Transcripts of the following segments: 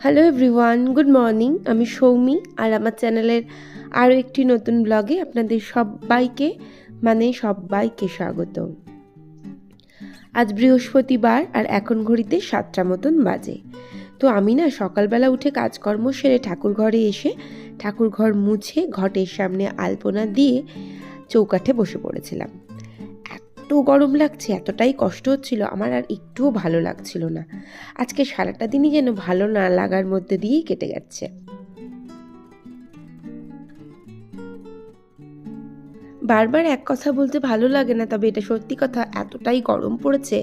Hello everyone, good morning. আমি সৌমি আর আমার চ্যানেলের আরও একটি নতুন ব্লগে আপনাদের সবাইকে স্বাগত। আজ বৃহস্পতিবার আর এখন ঘড়িতে 7টা মতন বাজে। তো আমি না সকালবেলা উঠে কাজকর্ম সেরে ঠাকুর ঘরে এসে ঠাকুর ঘর মুছে ঘটের সামনে আলপনা দিয়ে চৌকাঠে বসে পড়েছিলাম। এত গরম লাগছে, এতটাই কষ্ট হচ্ছিল, আমার আর একটুও ভালো লাগছিল না। আজকে সারাটা দিনই যেন ভালো না লাগার মধ্যে দিয়েই কেটে যাচ্ছে। বারবার এক কথা বলতে ভালো লাগে না, তবে এটা সত্যি কথা, এতটাই গরম পড়েছে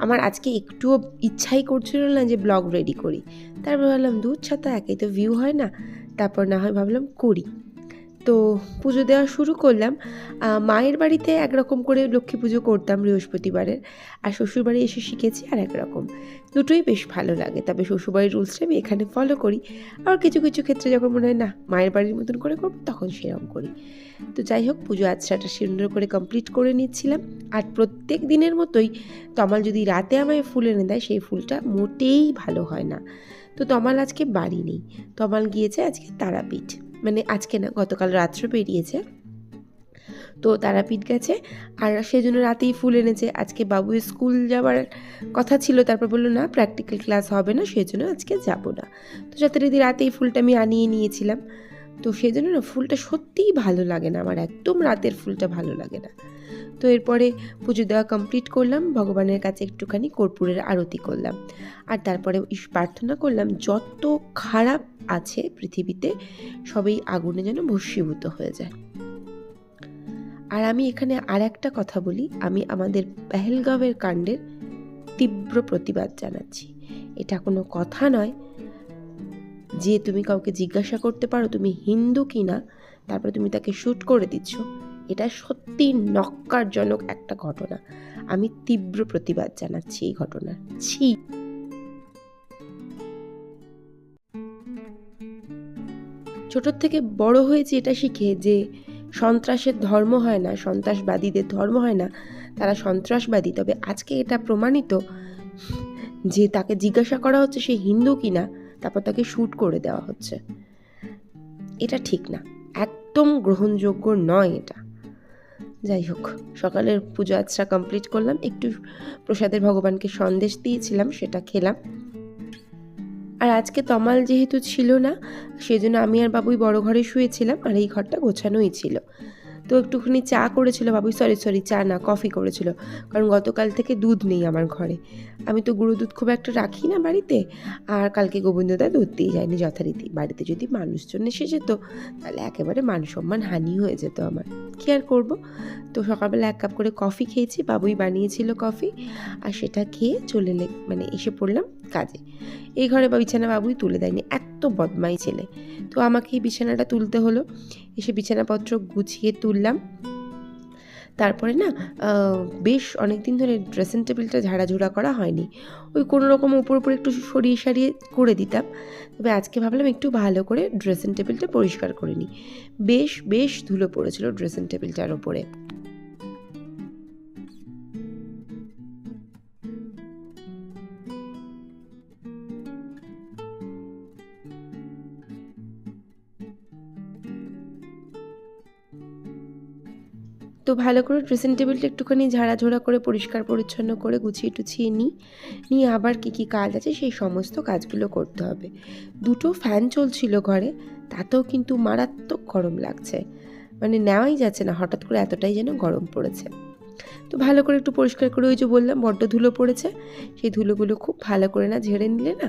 আমার আজকে একটুও ইচ্ছাই করছিল না যে ব্লগ রেডি করি। তারপর ভাবলাম দুধ ছাতা একেই তো ভিউ হয় না, তারপর না হয় ভাবলাম করি। তো পুজো দেওয়া শুরু করলাম। মায়ের বাড়িতে একরকম করে লক্ষ্মী পুজো করতাম বৃহস্পতিবারের, আর শ্বশুরবাড়ি এসে শিখেছি আর একরকম। দুটোই বেশ ভালো লাগে, তবে শ্বশুরবাড়ির রুলসটা আমি এখানে ফলো করি। আর কিছু কিছু ক্ষেত্রে যখন মনে হয় না মায়ের বাড়ির মতন করে করবো, তখন সেরকম করি। তো যাই হোক, পুজো আচ্ছাটা সুন্দর করে কমপ্লিট করে নিচ্ছিলাম। আর প্রত্যেক দিনের মতোই তমাল যদি রাতে আমায় ফুল এনে দেয়, সেই ফুলটা মোটেই ভালো হয় না। তো তমাল আজকে বাড়ি নেই, তমাল গিয়েছে আজকে তারাপীঠ, মানে আজকে না, গতকাল রাত্রে বেরিয়েছে। তো তারাপীঠ গেছে, আর সেই জন্য রাতেই ফুল এনেছে। আজকে বাবুর স্কুল যাওয়ার কথা ছিল, তারপর বললো না প্র্যাকটিক্যাল ক্লাস হবে না, সেই জন্য আজকে যাব না। তো যথারীতি রাতেই ফুলটা আমি আনিয়ে নিয়েছিলাম। তো সেই জন্য না ফুলটা সত্যিই ভালো লাগে না আমার, একদম রাতের ফুলটা ভালো লাগে না। তো এরপরে পুজো দেওয়া কমপ্লিট করলাম, ভগবানের কাছে একটুখানি কর্পূরের আরতি করলাম, আর তারপরে প্রার্থনা করলাম যত খারাপ আছে পৃথিবীতে সবই আগুনে যেন ভস্মীভূত হয়ে যায়। আর আমি এখানে আর একটা কথা বলি, আমি আমাদের পেহেলগাঁওয়ের কাণ্ডের তীব্র প্রতিবাদ জানাচ্ছি। এটা কোনো কথা নয় যে তুমি কাউকে জিজ্ঞাসা করতে পারো তুমি হিন্দু কি না, তারপরে তুমি তাকে শ্যুট করে দিচ্ছ। এটা সত্যি নক্কারজনক একটা ঘটনা। আমি তীব্র প্রতিবাদ জানাচ্ছি এই ঘটনার। ছি। ছোটোর থেকে বড় হয়েছি এটা শিখে যে সন্ত্রাসের ধর্ম হয় না, সন্ত্রাসবাদীদের ধর্ম হয় না, তারা সন্ত্রাসবাদী। তবে আজকে এটা প্রমাণিত যে তাকে জিজ্ঞাসা করা হচ্ছে সে হিন্দু কিনা, তারপর তাকে শ্যুট করে দেওয়া হচ্ছে। এটা ঠিক না, একদম গ্রহণযোগ্য নয় এটা। যাই হোক, সকালের পুজো আচ্ছা কমপ্লিট করলাম, একটু প্রসাদের ভগবানকে সন্দেশ দিয়েছিলাম, সেটা খেলাম। আর আজকে তমাল যেহেতু ছিল না, সেজন্য আমি আর বাবুই বড় ঘরে শুয়েছিলাম, আর এই ঘরটা গোছানোই ছিল। তো একটুখানি চা করেছিল বাবুই, সরি চা না, কফি করেছিল, কারণ গতকাল থেকে দুধ নেই আমার ঘরে। আমি তো গুঁড়ো দুধ খুব একটা রাখি না বাড়িতে, আর কালকে গোবিন্দদা দুধ দিয়ে যায়নি যথারীতি। বাড়িতে যদি মানুষজন এসে যেত তাহলে একেবারে মান সম্মান হানি হয়ে যেত আমার, কী আর করবো। তো সকালবেলা 1 কাপ করে কফি খেয়েছি, বাবুই বানিয়েছিল কফি, আর সেটা খেয়ে এসে পড়লাম কাজে। এই ঘরে বিছানা বাবুই তুলে দেয়নি, এত বদমাই ছেলে। তো আমাকেই বিছানাটা তুলতে হলো, এসে বিছানাপত্র গুছিয়ে তুললাম। তারপরে না বেশ অনেক দিন ধরে ড্রেসিং টেবিলটা ঝাড়াঝুড়া করা হয়নি, ওই কোনো রকম উপর উপর একটু সরিয়ে সারিয়ে করে দিতাম। তবে আজকে ভাবলাম একটু ভালো করে ড্রেসিং টেবিলটা পরিষ্কার করে নিই। বেশ বেশ ধুলো পড়েছিল ড্রেসিং টেবিলটার ওপরে। তো ভালো করে ড্রেসিং টেবিলটা একটুখানি ঝাড়াঝোড়া করে পরিষ্কার পরিচ্ছন্ন করে গুছিয়ে টুছিয়ে নিয়ে আবার কী কাজ আছে সেই সমস্ত কাজগুলো করতে হবে। 2টো ফ্যান চলছিল ঘরে, তাতেও কিন্তু মারাত্মক গরম লাগছে, মানে নেওয়াই যাচ্ছে না, হঠাৎ করে এতটাই যেন গরম পড়েছে। তো ভালো করে একটু পরিষ্কার করে, ওই যে বললাম বড্ড ধুলো পড়েছে, সেই ধুলোগুলো খুব ভালো করে না ঝেড়ে নিলে না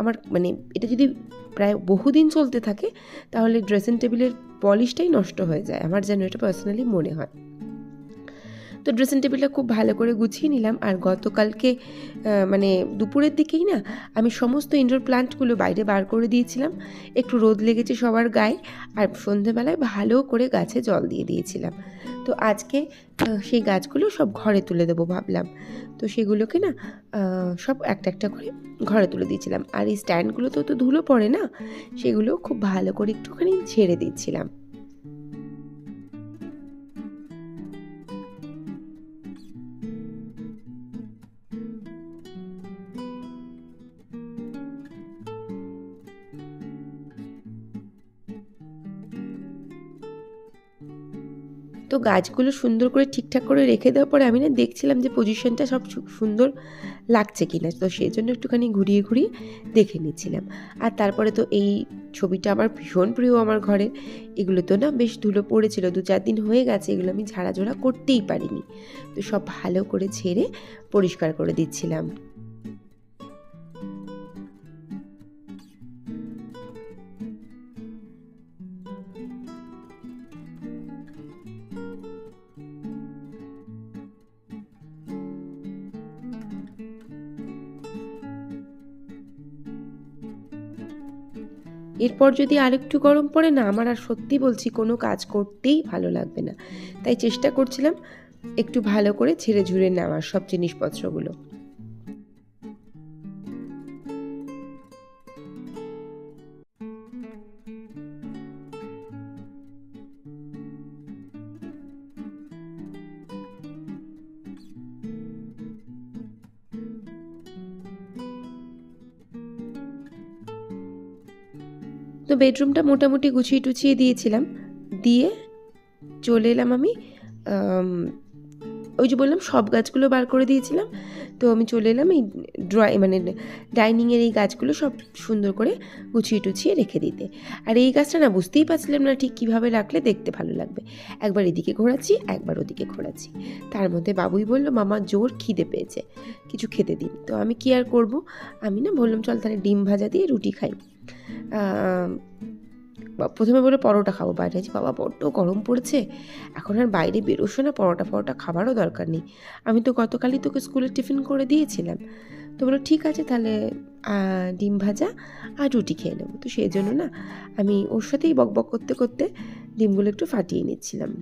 আমার এটা যদি প্রায় বহুদিন চলতে থাকে তাহলে ড্রেসিং টেবিলের পলিশটাই নষ্ট হয়ে যায়, আমার যেন এটা পার্সোনালি মনে হয়। তো ড্রেসিং টেবিলটা খুব ভালো করে গুছিয়ে নিলাম। আর গতকালকে দুপুরের দিকেই না আমি সমস্ত ইনডোর প্লান্টগুলো বাইরে বার করে দিয়েছিলাম, একটু রোদ লেগেছে সবার গায়ে, আর সন্ধেবেলায় ভালো করে গাছে জল দিয়ে দিয়েছিলাম। তো আজকে সেই গাছগুলো সব ঘরে তুলে দেবো ভাবলাম। তো সেগুলোকে না সব একটা একটা করে ঘরে তুলে দিয়েছিলাম, আর এই স্ট্যান্ডগুলোতেও তো ধুলো পড়ে না, সেগুলো খুব ভালো করে একটুখানি ঝেড়ে দিচ্ছিলাম। তো গাছগুলো সুন্দর করে ঠিকঠাক করে রেখে দেওয়ার পরে আমি না দেখছিলাম যে পজিশনটা সব সুন্দর লাগছে কিনা, তো সেই জন্য একটুখানি ঘুরিয়ে ঘুরিয়ে দেখে নিচ্ছিলাম। আর তারপরে তো এই ছবিটা আমার ভীষণ প্রিয় আমার ঘরে। এগুলো তো না বেশ ধুলো পড়েছিল, 2-4 দিন হয়ে গেছে, এগুলো আমি ঝাড়াঝোড়া করতেই পারিনি। তো সব ভালো করে ঝেড়ে পরিষ্কার করে দিচ্ছিলাম। এরপর যদি আরেকটু গরম পড়ে না, আমার আর সত্যি বলছি কোনো কাজ করতেই ভালো লাগবে না। তাই চেষ্টা করছিলাম একটু ভালো করে ঝেড়ে ঝুড়ে নেওয়ার সব জিনিসপত্রগুলো। তো বেডরুমটা মোটামুটি গুছিয়ে টুছিয়ে দিয়েছিলাম, দিয়ে চলে এলাম আমি ওই যে বললাম সব গাছগুলো বার করে দিয়েছিলাম। তো আমি চলে এলাম এই ডাইনিংয়ের এই গাছগুলো সব সুন্দর করে গুছিয়ে টুছিয়ে রেখে দিতে। আর এই গাছটা না বুঝতেই পারছিলাম না ঠিক কীভাবে রাখলে দেখতে ভালো লাগবে। একবার এদিকে ঘোরাচ্ছি, একবার ওদিকে ঘোরাচ্ছি। তার মধ্যে বাবুই বলল, মামা জোর খিদে পেয়েছে, কিছু খেতে দিন। তো আমি কি আর করব, আমি না বললাম চল তাহলে ডিম ভাজা দিয়ে রুটি খাই। প্রথমে বলে পরোটা খাবো, বাইরে আছি বাবা বড্ড গরম পড়েছে, এখন আর বাইরে বেরোসো না, পরোটা খাবারও দরকার নেই, আমি তো গতকালই তোকে স্কুলে টিফিন করে দিয়েছিলাম। তো বলো ঠিক আছে তাহলে ডিম ভাজা আর রুটি খেয়ে নেবো। তো সেই জন্য না আমি ওর সাথেই বকবক করতে করতে ডিমগুলো একটু ফাটিয়ে নিচ্ছিলাম।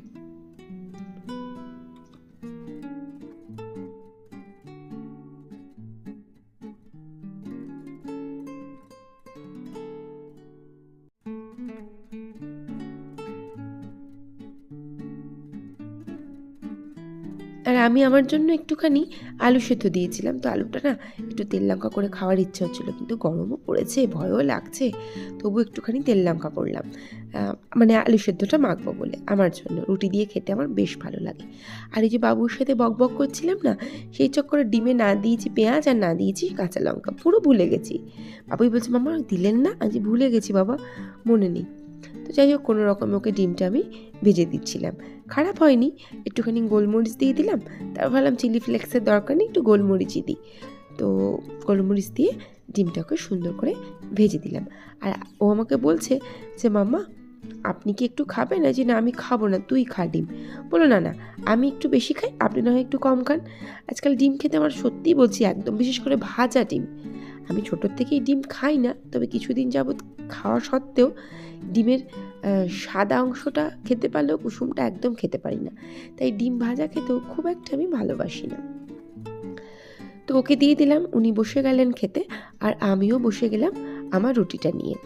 আর আমি আমার জন্য একটুখানি আলু সেদ্ধ দিয়েছিলাম। তো আলুটা না একটু তেল লঙ্কা করে খাওয়ার ইচ্ছা হচ্ছিলো, কিন্তু গরমও পড়েছে, ভয়ও লাগছে, তবু একটুখানি তেল লঙ্কা করলাম, মানে আলু সেদ্ধটা মাখবো বলে আমার জন্য। রুটি দিয়ে খেতে আমার বেশ ভালো লাগে। আর এই যে বাবুর সাথে বকবক করছিলাম না, সেই চক্করে ডিমে না দিয়েছি পেঁয়াজ আর না দিয়েছি কাঁচা লঙ্কা, পুরো ভুলে গেছি। বাবুই বলছে মামা দিলেন না, আজ ভুলে গেছি বাবা, মনে নেই। তো যাই হোক কোনো রকমে ওকে ডিমটা আমি ভেজে দিচ্ছিলাম, খারাপ হয়নি। একটুখানি গোলমরিচ দিয়ে দিলাম, তারপর ভাবলাম চিলি ফ্লেক্সের দরকার নেই, একটু গোলমরিচই দিই। তো গোলমরিচ দিয়ে ডিমটাকে সুন্দর করে ভেজে দিলাম। আর ও আমাকে বলছে যে মাম্মা আপনি কি একটু খাবেন? যে না আমি খাবো না, তুই খা ডিম। বলো না না আমি একটু বেশি খাই, আপনি না হয় একটু কম খান। আজকাল ডিম খেতে আমার সত্যিই বলছি একদম, বিশেষ করে ভাজা ডিম। আমি ছোটোর থেকেই ডিম খাই না, তবে কিছুদিন যাবৎ খাওয়া সত্ত্বেও ডিমের সাদা অংশটা খেতে পারলেও কুসুমটা একদম খেতে পারি না, তাই ডিম ভাজা খেতেও খুব একটা আমি ভালোবাসি না। তো ওকে দিয়ে দিলাম, উনি বসে গেলেন খেতে, আর আমিও বসে গেলাম আমার রুটিটা নিয়ে।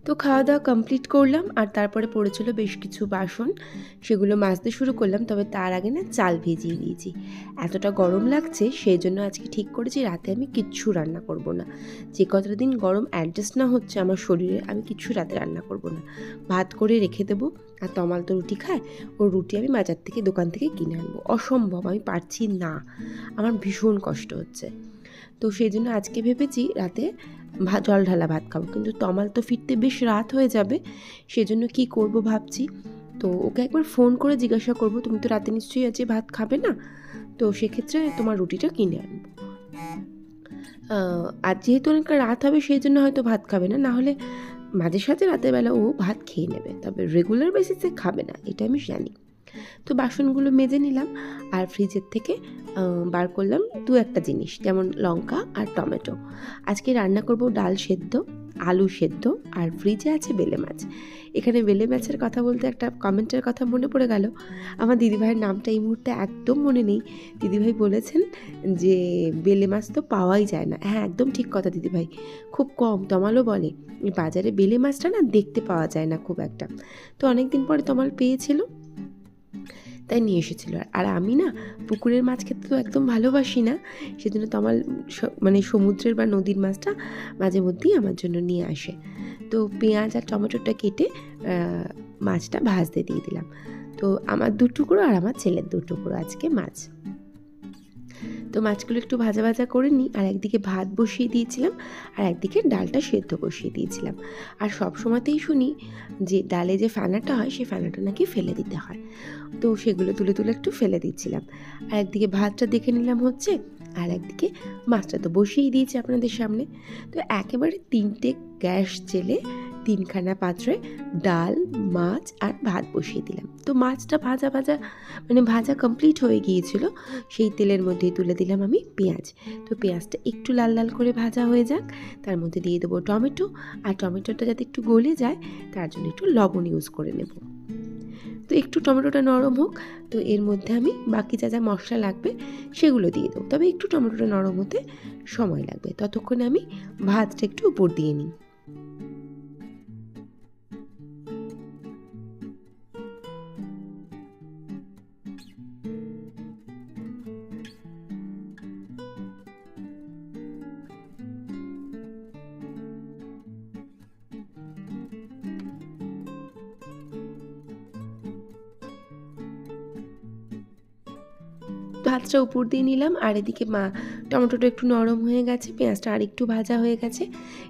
তো খাওয়া দাওয়া কমপ্লিট করলাম, আর তারপরে পড়েছিল বেশ কিছু বাসন, সেগুলো মাজতে শুরু করলাম। তবে তার আগে না চাল ভিজিয়ে দিয়েছি, এতটা গরম লাগছে সেই জন্য আজকে ঠিক করেছি রাতে আমি কিচ্ছু রান্না করব না। যে কতটা দিন গরম অ্যাডজাস্ট না হচ্ছে আমার শরীরে, আমি কিচ্ছু রাতে রান্না করব না, ভাত করে রেখে দেবো। আর তমাল তো রুটি খায়, ওর রুটি আমি বাজার থেকে দোকান থেকে কিনে আনবো, অসম্ভব, আমি পারছি না, আমার ভীষণ কষ্ট হচ্ছে। তো সেই জন্য আজকে ভেবেছি রাতে জল ঢালা ভাত খাবো, কিন্তু তমাল তো ফিরতে বেশ রাত হয়ে যাবে, সেজন্য কি করব ভাবছি। তো ওকে একবার ফোন করে জিজ্ঞাসা করব, তুমি তো রাতে নিশ্চয়ই আজকে ভাত খাবে না, তো সেক্ষেত্রে তোমার রুটিটা কিনে আনবো। আর যেহেতু অনেকটা রাত হবে সেই জন্য হয়তো ভাত খাবে না, নাহলে মাঝে সাথে রাতের বেলা ও ভাত খেয়ে নেবে, তবে রেগুলার বেসিসে খাবে না, এটা আমি জানি। তো বাসনগুলো মেজে নিলাম, আর ফ্রিজের থেকে বার করলাম 2-1 জিনিস, যেমন লঙ্কা আর টমেটো। আজকে রান্না করব ডাল সেদ্ধ, আলু সেদ্ধ আর ফ্রিজে আছে বেলে মাছ। এখানে বেলে মাছের কথা বলতে একটা কমেন্টের কথা মনে পড়ে গেল। আমার দিদিভাইয়ের নামটা এই মুহূর্তে একদম মনে নেই। দিদিভাই বলেছেন যে বেলে মাছ তো পাওয়াই যায় না। হ্যাঁ, একদম ঠিক কথা দিদিভাই, খুব কম। তমালও বলে বাজারে বেলে মাছটা না দেখতে পাওয়া যায় না খুব একটা। তো অনেক দিন পরে তমাল পেয়েছিল, তাই নিয়ে এসেছিল। আর আমি না পুকুরের মাছ খেতে তো একদম ভালোবাসি না, সেজন্য তমাল মানে সমুদ্রের বা নদীর মাছটা মাঝে মধ্যেই আমার জন্য নিয়ে আসে। তো পেঁয়াজ আর টমেটোটা কেটে মাছটা ভাজতে দিয়ে দিলাম। তো আমার 2 টুকরো আর আমার ছেলের 2 টুকরো আজকে মাছ। তো মাছগুলো একটু ভাজা ভাজা করে নিই, আর একদিকে ভাত বসিয়ে দিয়েছিলাম, আর একদিকে ডালটা সেদ্ধ বসিয়ে দিয়েছিলাম। আর সব সময়তেই শুনি যে ডালে যে ফেনাটা হয় সেই ফেনাটা নাকি ফেলে দিতে হয়, তো সেগুলো তুলে তুলে একটু ফেলে দিচ্ছিলাম। আর একদিকে ভাতটা দেখে নিলাম হচ্ছে, আর একদিকে মাছটা তো বসিয়েই দিয়েছি আপনাদের সামনে। তো একেবারে 3টে গ্যাস জেলে 3খানা পাত্রে ডাল, মাছ আর ভাত বসিয়ে দিলাম। তো মাছটা ভাজা কমপ্লিট হয়ে গিয়েছিল। সেই তেলের মধ্যেই তুলে দিলাম আমি পেঁয়াজ। তো পেঁয়াজটা একটু লাল লাল করে ভাজা হয়ে যাক, তার মধ্যে দিয়ে দেবো টমেটো। আর টমেটোটা যাতে একটু গলে যায় তার জন্য একটু লবণ ইউজ করে নেব। তো একটু টমেটোটা নরম হোক, তো এর মধ্যে আমি বাকি যা যা মশলা লাগবে সেগুলো দিয়ে দেবো। তবে একটু টমেটোটা নরম হতে সময় লাগবে, ততক্ষণে আমি ভাতটা একটু উপর দিয়ে নিই। ভাতটা উপর দিয়ে নিলাম, আর এদিকে টমেটোটা একটু নরম হয়ে গেছে, পেঁয়াজটা আর একটু ভাজা হয়ে গেছে।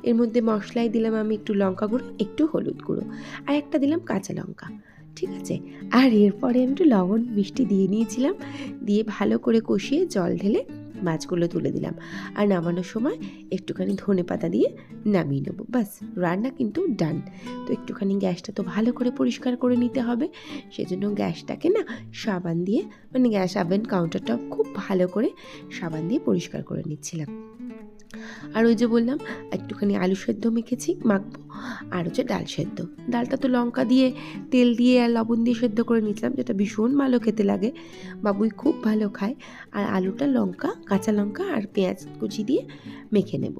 এর মধ্যে মশলাই দিলাম আমি একটু লঙ্কা গুঁড়ো, একটু হলুদ গুঁড়ো, আর একটা দিলাম কাঁচা লঙ্কা। ঠিক আছে, আর এরপরে আমি একটু লবণ মিষ্টি দিয়ে নিয়েছিলাম, দিয়ে ভালো করে কষিয়ে জল ঢেলে মাছগুলো তুলে দিলাম। আর নামানোর সময় একটুখানি ধনেপাতা দিয়ে নামিয়ে নেবো, ব্যাস রান্না কিন্তু ডান। তো একটুখানি গ্যাসটা তো ভালো করে পরিষ্কার করে নিতে হবে, সেজন্য গ্যাসটাকে না সাবান দিয়ে, মানে গ্যাস ওভেন কাউন্টারটা খুব ভালো করে সাবান দিয়ে পরিষ্কার করে নিচ্ছিলাম। আর ওই যে বললাম একটুখানি আলু সেদ্ধ মাখবো, আর হচ্ছে ডাল সেদ্ধ। ডালটা তো লঙ্কা দিয়ে, তেল দিয়ে আর লবণ দিয়ে সেদ্ধ করে নিয়েছিলাম, যেটা ভীষণ ভালো খেতে লাগে, বাবুই খুব ভালো খায়। আর আলুটা কাঁচা লঙ্কা আর পেঁয়াজ কুচি দিয়ে মেখে নেব।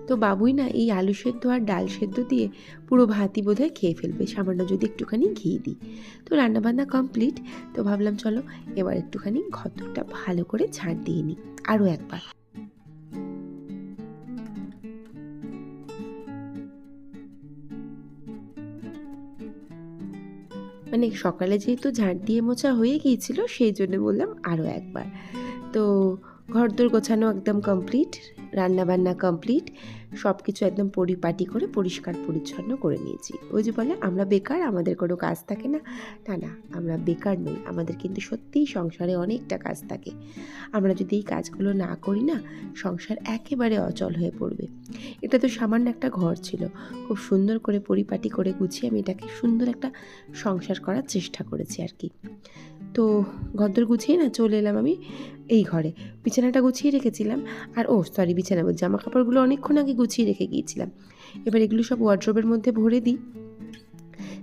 তো বাবুই না এই আলু সেদ্ধ আর ডাল সেদ্ধ দিয়ে পুরো ভাতই বোধহয় খেয়ে ফেলবে, সামান্য যদি একটুখানি ঘি দিই। তো রান্নাবান্না কমপ্লিট। তো ভাবলাম চলো এবার একটুখানি ঘরটা ভালো করে ঝাড় দিয়ে নিই আরও একবার। মানে সকালে যেহেতু ঝাড় দিয়ে মোছা হয়ে গিয়েছিল, সেই জন্য বললাম আরও একবার। তো ঘরদোর গোছানো একদম কমপ্লিট, রান্নাবান্না কমপ্লিট, সব কিছু একদম পরিপাটি করে পরিষ্কার পরিচ্ছন্ন করে নিয়েছি। ওই যে বলে আমরা বেকার, আমাদের কোনো কাজ থাকে না। না না, আমরা বেকার নই, আমাদের কিন্তু সত্যিই সংসারে অনেকটা কাজ থাকে। আমরা যদি এই কাজগুলো না করি না, সংসার একেবারে অচল হয়ে পড়বে। এটা তো সামান্য একটা ঘর ছিল, খুব সুন্দর করে পরিপাটি করে গুছিয়ে আমি এটাকে সুন্দর একটা সংসার করার চেষ্টা করেছি আর কি। তো ঘরদোর গুছিয়ে না চলে এলাম আমি এই ঘরে। বিছানাটা গুছিয়ে রেখেছিলাম, আর বিছানা জামা কাপড়গুলো অনেকক্ষণ আগে গুছিয়ে রেখে গিয়েছিলাম। এবার এগুলো সব ওয়ার্ড্রোবের মধ্যে ভরে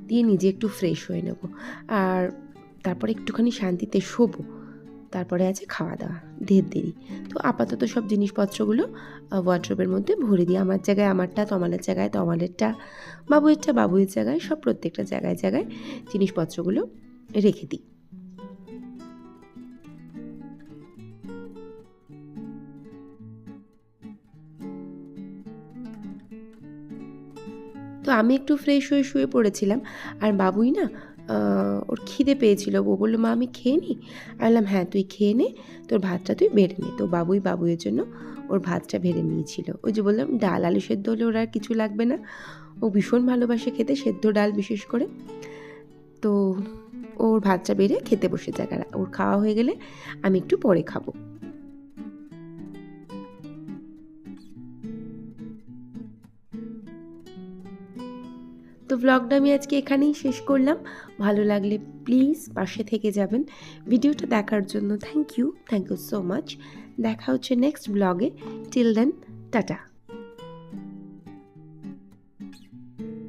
দিয়ে নিজে একটু ফ্রেশ হয়ে নেব, আর তারপরে একটুখানি শান্তিতে শোবো। তারপরে আছে খাওয়া দাওয়া, ঢের দেরি। তো আপাতত সব জিনিসপত্রগুলো ওয়ার্ড্রোবের মধ্যে ভরে দিই, আমার জায়গায় আমারটা, তমালের জায়গায় তমালেরটা, বাবুয়ের জায়গায়, সব প্রত্যেকটা জায়গায় জায়গায় জিনিসপত্রগুলো রেখে দিই। তো আমি একটু ফ্রেশ হয়ে শুয়ে পড়েছিলাম, আর বাবুই না ওর খিদে পেয়েছিল, ও বললো মা আমি খেয়ে নিই। আমি বললাম হ্যাঁ তুই খেয়ে নে, তোর ভাতটা তুই বেড়ে নে। তো বাবুইয়ের জন্য ওর ভাতটা বেড়ে নিয়েছিল। ওই যে বললাম ডাল আলু সেদ্ধ হলে ওর আর কিছু লাগবে না, ও ভীষণ ভালোবাসে খেতে সেদ্ধ ডাল বিশেষ করে। তো ওর ভাতটা বেড়ে খেতে বসে যাক, আর ওর খাওয়া হয়ে গেলে আমি একটু পরে খাবো। তো ব্লগটা আমি আজকে এখানেই শেষ করলাম। ভালো লাগলে প্লিজ পাশে থেকে যাবেন। ভিডিওটা দেখার জন্য থ্যাংক ইউ সো মাচ। দেখা হচ্ছে নেক্সট ব্লগে। Till then, tata.